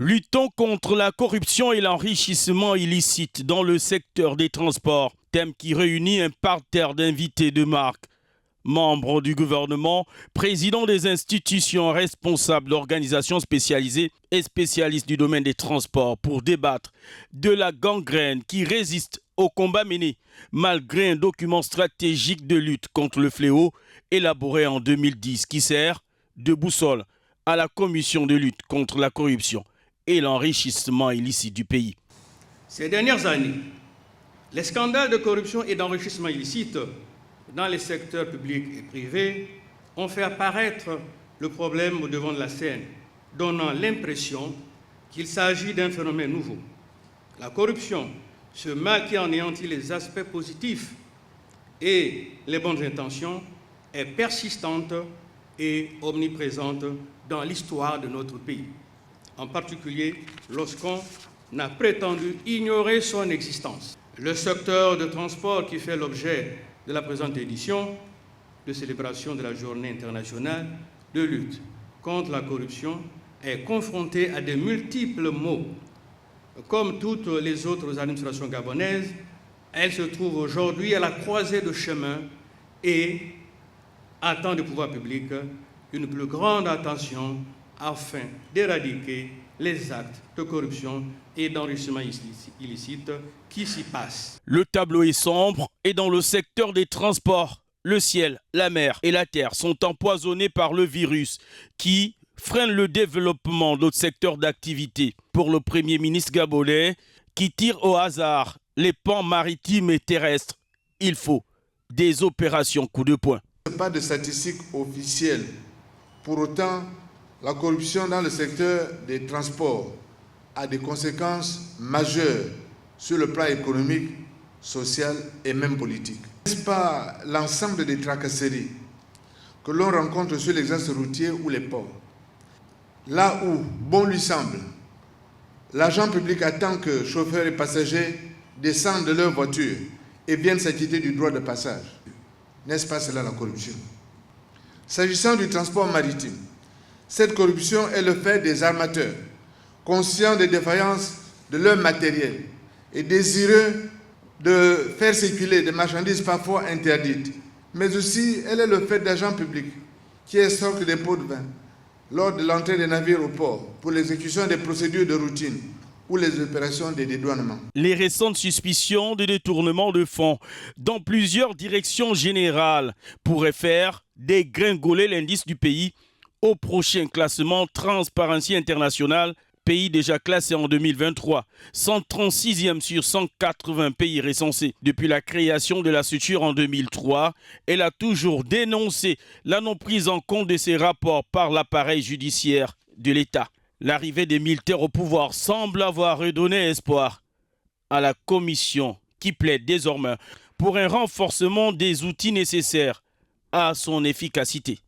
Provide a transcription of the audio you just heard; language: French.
Luttons contre la corruption et l'enrichissement illicite dans le secteur des transports, thème qui réunit un parterre d'invités de marque. Membres du gouvernement, présidents des institutions, responsables d'organisations spécialisées et spécialistes du domaine des transports pour débattre de la gangrène qui résiste au combat mené malgré un document stratégique de lutte contre le fléau élaboré en 2010 qui sert de boussole à la commission de lutte contre la corruption et l'enrichissement illicite du pays. Ces dernières années, les scandales de corruption et d'enrichissement illicite dans les secteurs publics et privés ont fait apparaître le problème au devant de la scène, donnant l'impression qu'il s'agit d'un phénomène nouveau. La corruption, ce mal qui anéantit les aspects positifs et les bonnes intentions, est persistante et omniprésente dans l'histoire de notre pays, en particulier lorsqu'on a prétendu ignorer son existence. Le secteur de transport qui fait l'objet de la présente édition de célébration de la Journée internationale de lutte contre la corruption est confronté à de multiples maux. Comme toutes les autres administrations gabonaises, elle se trouve aujourd'hui à la croisée de chemins et attend des pouvoirs publics une plus grande attention afin d'éradiquer les actes de corruption et d'enrichissement illicite qui s'y passent. Le tableau est sombre et dans le secteur des transports, le ciel, la mer et la terre sont empoisonnés par le virus qui freine le développement d'autres secteurs d'activité. Pour le Premier ministre gabonais qui tire au hasard les pans maritimes et terrestres, il faut des opérations coup de poing. Pas de statistiques officielles. Pour autant, la corruption dans le secteur des transports a des conséquences majeures sur le plan économique, social et même politique. N'est-ce pas l'ensemble des tracasseries que l'on rencontre sur les axes routiers ou les ports? Là où bon lui semble, l'agent public attend que chauffeurs et passagers descendent de leur voiture et viennent s'acquitter du droit de passage. N'est-ce pas cela la corruption? S'agissant du transport maritime, cette corruption est le fait des armateurs, conscients des défaillances de leur matériel et désireux de faire circuler des marchandises parfois interdites. Mais aussi, elle est le fait d'agents publics qui escortent des pots de vin lors de l'entrée des navires au port pour l'exécution des procédures de routine ou les opérations de dédouanement. Les récentes suspicions de détournement de fonds dans plusieurs directions générales pourraient faire dégringoler l'indice du pays au prochain classement Transparency International, pays déjà classé en 2023, 136e sur 180 pays recensés. Depuis la création de la structure en 2003, elle a toujours dénoncé la non-prise en compte de ces rapports par l'appareil judiciaire de l'État. L'arrivée des militaires au pouvoir semble avoir redonné espoir à la commission qui plaide désormais pour un renforcement des outils nécessaires à son efficacité.